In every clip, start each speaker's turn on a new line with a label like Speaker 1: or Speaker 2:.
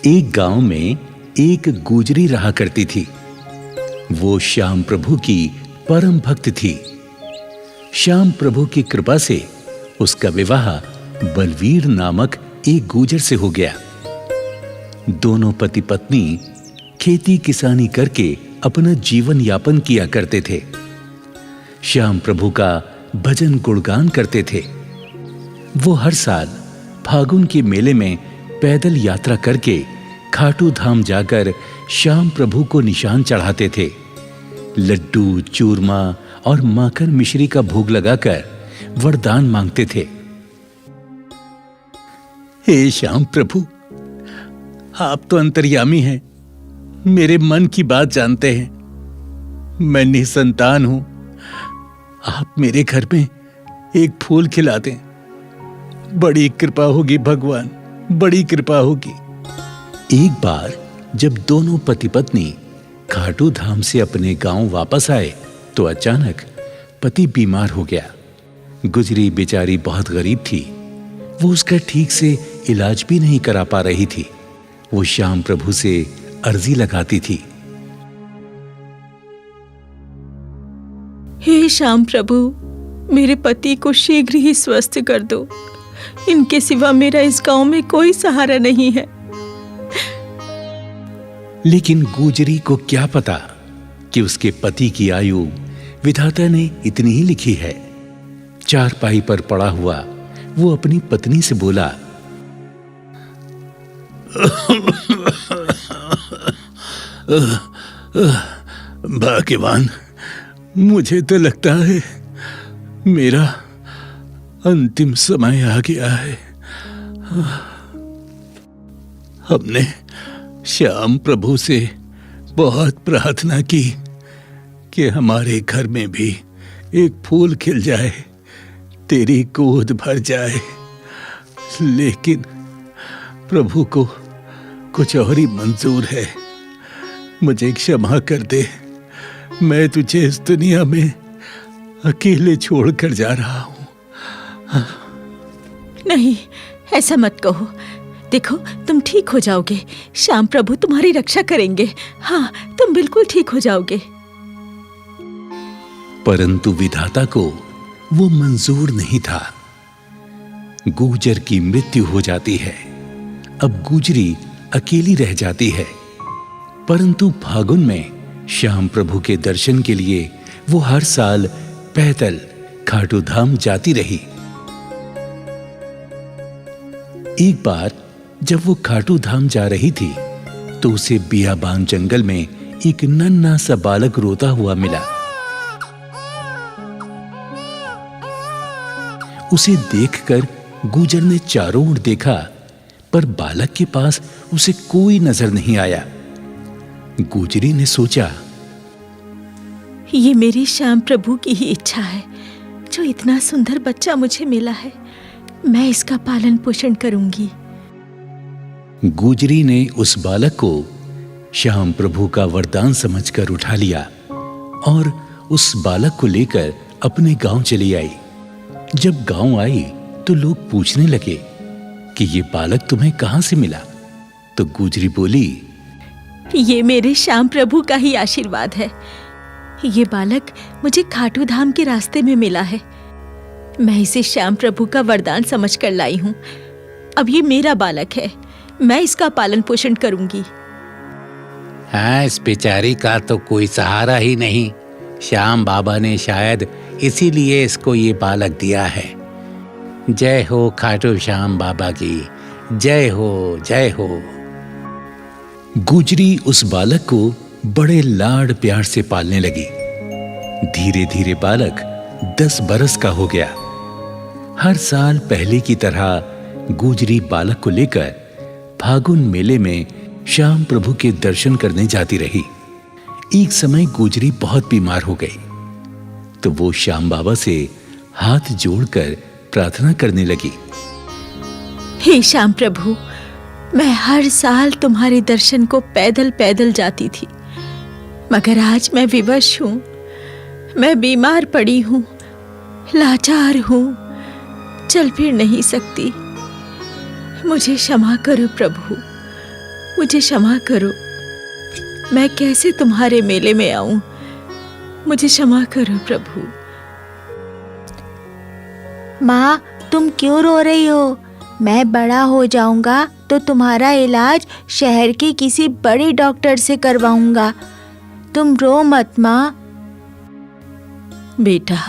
Speaker 1: एक गांव में एक गुजरी रहा करती थी। वो श्याम प्रभु की परम भक्त थी। श्याम प्रभु की कृपा से उसका विवाह बलवीर नामक एक गुजर से हो गया। दोनों पति पत्नी खेती किसानी करके अपना जीवन यापन किया करते थे। श्याम प्रभु का भजन गुणगान करते थे। वो हर साल फागुन के मेले में पैदल यात्रा करके खाटू धाम जाकर श्याम प्रभु को निशान चढ़ाते थे। लड्डू, चूरमा और माखन मिश्री का भोग लगाकर वरदान मांगते थे। हे श्याम प्रभु, आप तो अंतर्यामी हैं, मेरे मन की बात जानते हैं। मैं निसंतान हूं। आप मेरे घर में एक फूल खिला दें। बड़ी कृपा होगी भगवान, बड़ी कृपा होगी। एक बार जब दोनों पति पत्नी खाटू धाम से अपने गांव वापस आए तो अचानक पति बीमार हो गया। गुजरी बेचारी बहुत गरीब थी। वो उसका ठीक से इलाज भी नहीं करा पा रही थी। वो श्याम प्रभु से अर्जी लगाती थी।
Speaker 2: हे श्याम प्रभु, मेरे पति को शीघ्र ही स्वस्थ कर दो। इनके सिवा मेरा इस गांव में कोई सहारा नहीं है।
Speaker 1: लेकिन गुजरी को क्या पता कि उसके पति की आयु विधाता ने इतनी ही लिखी है। चारपाई पर पड़ा हुआ वो अपनी पत्नी से बोला, भाग्यवान, मुझे तो लगता है मेरा अंतिम समय आ गया है। हमने श्याम प्रभु से बहुत प्रार्थना की कि हमारे घर में भी एक फूल खिल जाए, तेरी गोद भर जाए, लेकिन प्रभु को कुछ और ही मंजूर है। मुझे क्षमा कर दे, मैं तुझे इस दुनिया में अकेले छोड़कर जा रहा हूं।
Speaker 2: नहीं, ऐसा मत कहो। देखो, तुम ठीक हो जाओगे। श्याम प्रभु तुम्हारी रक्षा करेंगे। हाँ, तुम बिल्कुल ठीक हो जाओगे।
Speaker 1: परंतु विधाता को वो मंजूर नहीं था। गुजर की मृत्यु हो जाती है। अब गुजरी अकेली रह जाती है। परंतु फागुन में श्याम प्रभु के दर्शन के लिए वो हर साल पैदल खाटू धाम जाती रही। एक बार जब वो खाटू धाम जा रही थी तो उसे बियाबान जंगल में एक नन्हा सा बालक रोता हुआ मिला। उसे देखकर गुजर ने चारों ओर देखा, पर बालक के पास उसे कोई नजर नहीं आया। गुजरी ने सोचा,
Speaker 2: ये मेरी श्याम प्रभु की ही इच्छा है। जो इतना सुंदर बच्चा मुझे मिला है, मैं इसका पालन पोषण करूंगी।
Speaker 1: गुजरी ने उस बालक को श्याम प्रभु का वरदान समझकर उठा लिया और उस बालक को लेकर अपने गांव चली आई। जब गांव आई तो लोग पूछने लगे कि ये बालक तुम्हें कहां से मिला? तो गुजरी बोली,
Speaker 2: ये मेरे श्याम प्रभु का ही आशीर्वाद है। ये बालक मुझे खाटू धाम के रास्ते में मिला है। मैं इसे श्याम प्रभु का वरदान समझकर लाई हूं। अब ये मेरा बालक है, मैं इसका पालन पोषण करूंगी।
Speaker 3: हाँ, इस बेचारी का तो कोई सहारा ही नहीं। श्याम बाबा ने शायद इसीलिए इसको ये बालक दिया है। जय हो खाटू श्याम बाबा की, जय हो, जय हो।
Speaker 1: गुजरी उस बालक को बड़े लाड प्यार से पालने लगी। धीरे धीरे बालक 10 बरस का हो गया। हर साल पहले की तरह गुजरी बालक को लेकर फागुन मेले में श्याम प्रभु के दर्शन करने जाती रही। एक समय गुजरी बहुत बीमार हो गई तो वो श्याम बाबा से हाथ जोड़कर प्रार्थना करने लगी,
Speaker 2: हे श्याम प्रभु, मैं हर साल तुम्हारे दर्शन को पैदल पैदल जाती थी, मगर आज मैं विवश हूं। मैं बीमार पड़ी हूं, लाचार हूं, चल फिर नहीं सकती। मुझे क्षमा करो प्रभु, मुझे क्षमा करो। मैं कैसे तुम्हारे मेले में आऊं? मुझे क्षमा करो प्रभु।
Speaker 4: माँ, तुम क्यों रो रही हो? मैं बड़ा हो जाऊंगा तो तुम्हारा इलाज शहर के किसी बड़े डॉक्टर से करवाऊंगा। तुम रो मत माँ।
Speaker 2: बेटा,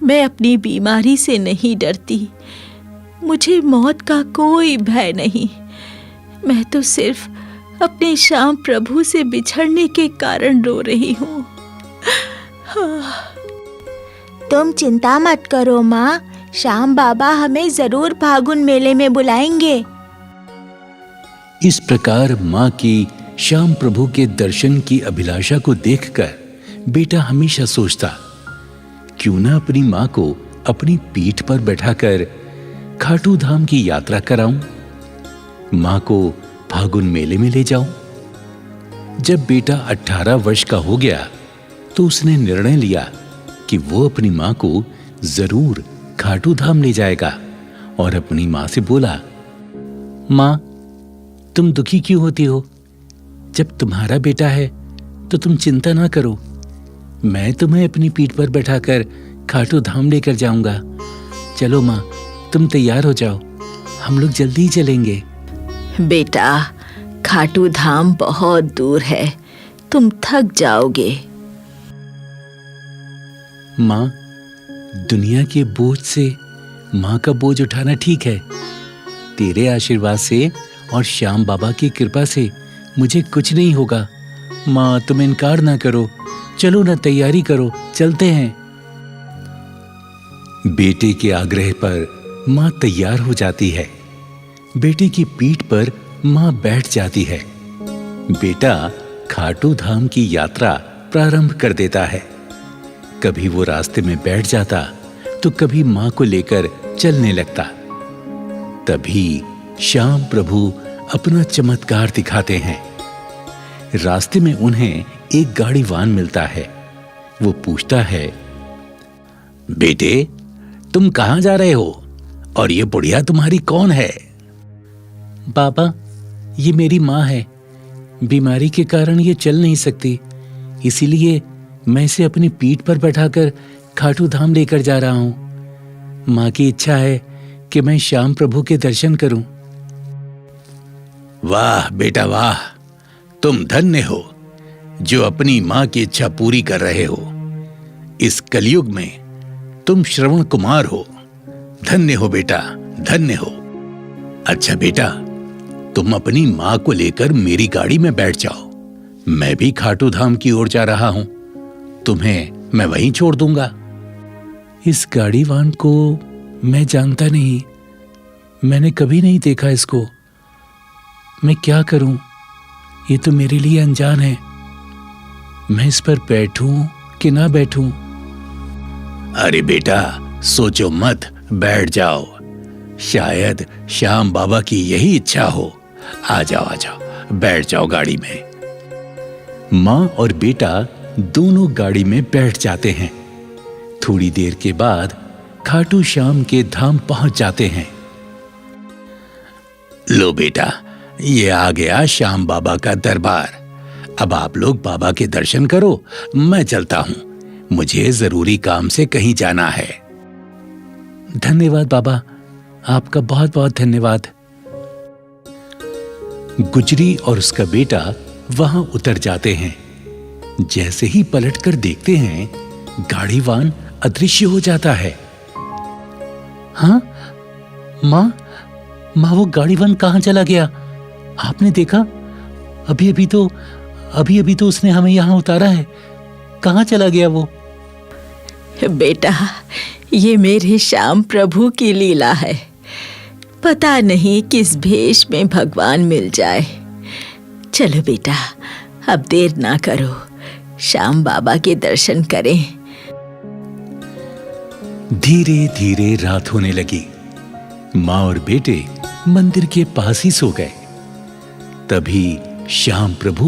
Speaker 2: मैं अपनी बीमारी से नहीं डरती। मुझे मौत का कोई भय नहीं। मैं तो सिर्फ अपने श्याम प्रभु से बिछड़ने के कारण रो रही हूँ।
Speaker 4: तुम चिंता मत करो माँ, श्याम बाबा हमें जरूर फागुन मेले में बुलाएंगे।
Speaker 1: इस प्रकार मां की श्याम प्रभु के दर्शन की अभिलाषा को देखकर बेटा हमेशा सोचता, क्यों ना अपनी मां को अपनी पीठ पर बैठाकर खाटू धाम की यात्रा कराऊं, मां को फागुन मेले में ले जाऊं। जब बेटा 18 वर्ष का हो गया तो उसने निर्णय लिया कि वो अपनी मां को जरूर खाटू धाम ले जाएगा और अपनी मां से बोला, मां, तुम दुखी क्यों होती हो? जब तुम्हारा बेटा है तो तुम चिंता ना करो। मैं तुम्हें अपनी पीठ पर बैठाकर खाटू धाम लेकर जाऊंगा। चलो मां, तुम तैयार हो जाओ, हम लोग जल्दी ही चलेंगे।
Speaker 2: बेटा, खाटू धाम बहुत दूर है, तुम थक जाओगे।
Speaker 1: मां, दुनिया के बोझ से मां का बोझ उठाना ठीक है। तेरे आशीर्वाद से और श्याम बाबा की कृपा से मुझे कुछ नहीं होगा। मां, तुम इनकार ना करो, चलो ना, तैयारी करो, चलते हैं। बेटे के आग्रह पर मां तैयार हो जाती है। बेटे की पीठ पर मां बैठ जाती है। बेटा खाटू धाम की यात्रा प्रारंभ कर देता है। कभी वो रास्ते में बैठ जाता तो कभी मां को लेकर चलने लगता। तभी श्याम प्रभु अपना चमत्कार दिखाते हैं। रास्ते में उन्हें एक गाड़ीवान मिलता है। वो पूछता है, बेटे, तुम कहां जा रहे हो और ये बुढ़िया तुम्हारी कौन है? बाबा, ये मेरी मां है। बीमारी के कारण ये चल नहीं सकती, इसीलिए मैं इसे अपनी पीठ पर बैठाकर खाटू धाम लेकर जा रहा हूं। मां की इच्छा है कि मैं श्याम प्रभु के दर्शन करूं। वाह बेटा वाह, तुम धन्य हो जो अपनी मां की इच्छा पूरी कर रहे हो। इस कलयुग में तुम श्रवण कुमार हो। धन्य हो बेटा, धन्य हो। अच्छा बेटा, तुम अपनी मां को लेकर मेरी गाड़ी में बैठ जाओ। मैं भी खाटू धाम की ओर जा रहा हूं। तुम्हें मैं वहीं छोड़ दूंगा। इस गाड़ीवान को मैं जानता नहीं, मैंने कभी नहीं देखा इसको। मैं क्या करूं? ये तो मेरे लिए अनजान है। मैं इस पर बैठूं कि ना बैठूं? अरे बेटा, सोचो मत, बैठ जाओ। शायद श्याम बाबा की यही इच्छा हो। आ जाओ, आ जाओ, बैठ जाओ गाड़ी में। मां और बेटा दोनों गाड़ी में बैठ जाते हैं। थोड़ी देर के बाद खाटू श्याम के धाम पहुंच जाते हैं। लो बेटा, ये आ गया श्याम बाबा का दरबार। अब आप लोग बाबा के दर्शन करो, मैं चलता हूं। मुझे जरूरी काम से कहीं जाना है। धन्यवाद बाबा, आपका बहुत बहुत धन्यवाद। गुजरी और उसका बेटा वहां उतर जाते हैं। जैसे ही पलटकर देखते हैं, गाड़ीवान अदृश्य हो जाता है। हाँ, मां, वो गाड़ीवान कहां चला गया? आपने देखा? अभी अभी तो उसने हमें यहां उतारा है। कहां चला गया वो?
Speaker 2: बेटा, ये मेरे श्याम प्रभु की लीला है। पता नहीं किस भेष में भगवान मिल जाए। चलो बेटा, अब देर ना करो, श्याम बाबा के दर्शन करें।
Speaker 1: धीरे धीरे रात होने लगी। मां और बेटे मंदिर के पास ही सो गए। तभी श्याम प्रभु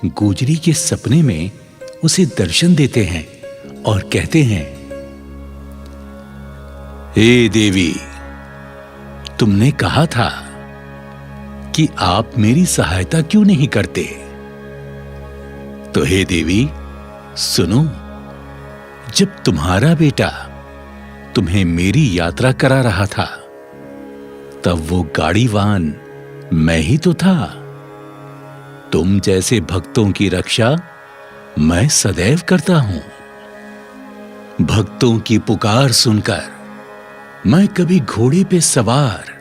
Speaker 1: गुजरी के सपने में उसे दर्शन देते हैं और कहते हैं, हे देवी, तुमने कहा था कि आप मेरी सहायता क्यों नहीं करते। तो हे देवी सुनो, जब तुम्हारा बेटा तुम्हें मेरी यात्रा करा रहा था, तब वो गाड़ीवान मैं ही तो था। तुम जैसे भक्तों की रक्षा मैं सदैव करता हूं। भक्तों की पुकार सुनकर मैं कभी घोड़े पे सवार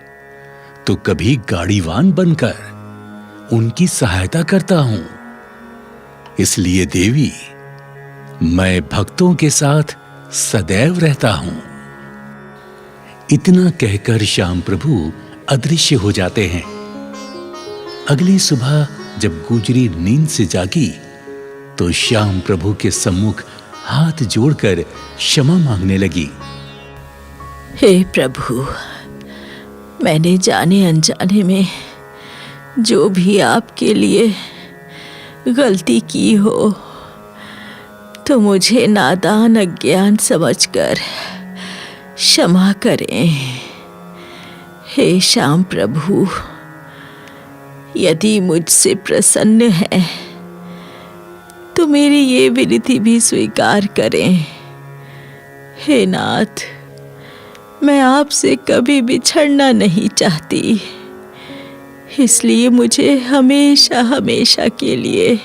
Speaker 1: तो कभी गाड़ीवान बनकर उनकी सहायता करता हूं। इसलिए देवी, मैं भक्तों के साथ सदैव रहता हूं। इतना कहकर श्याम प्रभु अदृश्य हो जाते हैं। अगली सुबह जब गुजरी नींद से जागी तो श्याम प्रभु के सम्मुख हाथ जोड़कर क्षमा मांगने लगी।
Speaker 2: हे प्रभु, मैंने जाने अनजाने में जो भी आपके लिए गलती की हो तो मुझे नादान अज्ञान समझकर क्षमा करें। हे श्याम प्रभु, यदि मुझसे प्रसन्न है तो मेरी ये विनती भी स्वीकार करें। हे नाथ, मैं आपसे कभी बिछड़ना नहीं चाहती, इसलिए मुझे हमेशा हमेशा के लिए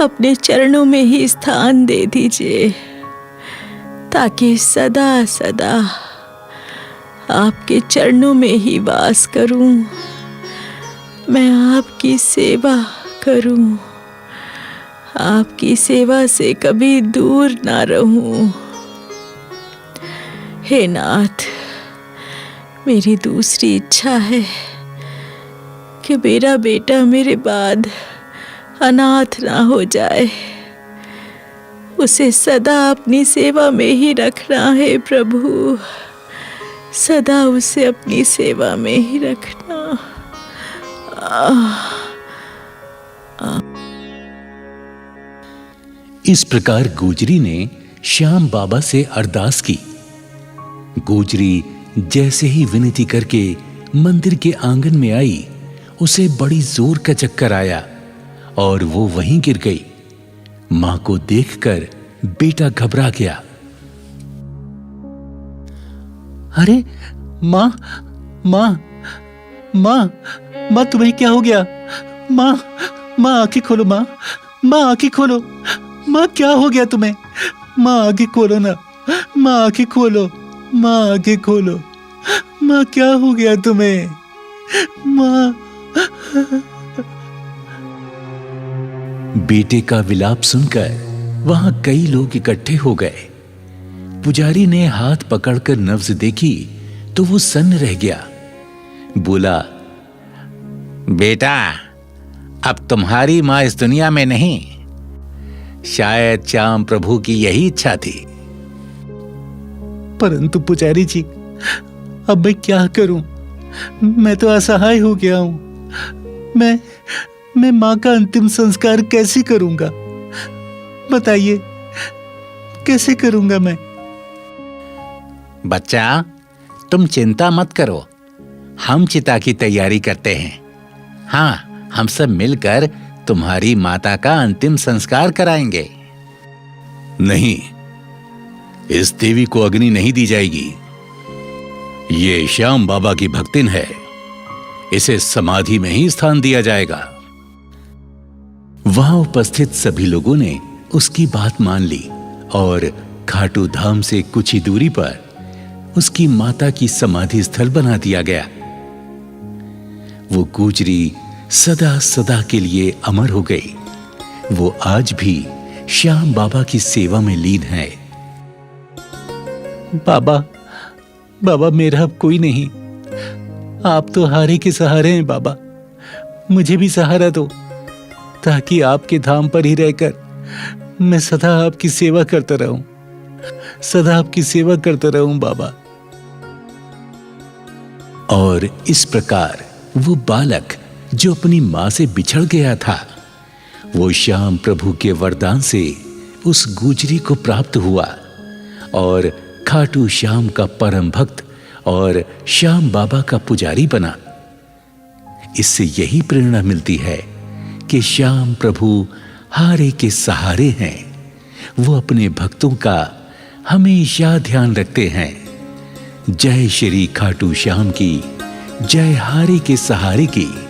Speaker 2: अपने चरणों में ही स्थान दे दीजिए, ताकि सदा सदा आपके चरणों में ही वास करूं, मैं आपकी सेवा करूं, आपकी सेवा से कभी दूर ना रहूं। हे नाथ, मेरी दूसरी इच्छा है कि मेरा बेटा मेरे बाद अनाथ ना हो जाए। उसे सदा अपनी सेवा में ही रखना है प्रभु, सदा उसे अपनी सेवा में ही रखना।
Speaker 1: इस प्रकार गुजरी ने श्याम बाबा से अरदास की। गुजरी जैसे ही विनती करके मंदिर के आंगन में आई, उसे बड़ी जोर का चक्कर आया और वो वहीं गिर गई। मां को देखकर बेटा घबरा गया। अरे मां, मां, मां, मां, तुम्हें क्या हो गया? मां, मां आंखें खोलो, मां, मां आंखें खोलो, मां क्या हो गया तुम्हें? मां आंखें खोलो ना, मां आंखें खोलो, मां आंखें खोलो, मां क्या हो गया तुम्हें? मां। बेटे का विलाप सुनकर वहां कई लोग इकट्ठे हो गए। पुजारी ने हाथ पकड़कर नब्ज देखी तो वो सन्न रह गया। बोला,
Speaker 3: बेटा, अब तुम्हारी मां इस दुनिया में नहीं। शायद श्याम प्रभु की यही इच्छा थी।
Speaker 1: परंतु पुजारी जी, अब मैं क्या करूं? मैं तो असहाय हो गया हूं। मैं मां का अंतिम संस्कार कैसे करूंगा? बताइए, कैसे करूंगा मैं?
Speaker 3: बच्चा, तुम चिंता मत करो, हम चिता की तैयारी करते हैं। हाँ, हम सब मिलकर तुम्हारी माता का अंतिम संस्कार कराएंगे।
Speaker 1: नहीं, इस देवी को अग्नि नहीं दी जाएगी। ये श्याम बाबा की भक्तिन है, इसे समाधि में ही स्थान दिया जाएगा। वहां उपस्थित सभी लोगों ने उसकी बात मान ली और खाटू धाम से कुछ ही दूरी पर उसकी माता की समाधि स्थल बना दिया गया। वो गुजरी सदा सदा के लिए अमर हो गई। वो आज भी श्याम बाबा की सेवा में लीन है। बाबा, बाबा, मेरा अब कोई नहीं। आप तो हारे के सहारे हैं बाबा। मुझे भी सहारा दो, ताकि आपके धाम पर ही रहकर मैं सदा आपकी सेवा करता रहूं, सदा आपकी सेवा करता रहूं बाबा। और इस प्रकार वो बालक जो अपनी मां से बिछड़ गया था, वो श्याम प्रभु के वरदान से उस गुजरी को प्राप्त हुआ और खाटू श्याम का परम भक्त और श्याम बाबा का पुजारी बना। इससे यही प्रेरणा मिलती है कि श्याम प्रभु हारे के सहारे हैं। वो अपने भक्तों का हमेशा ध्यान रखते हैं। जय श्री खाटू श्याम की, जय हारे के सहारे की।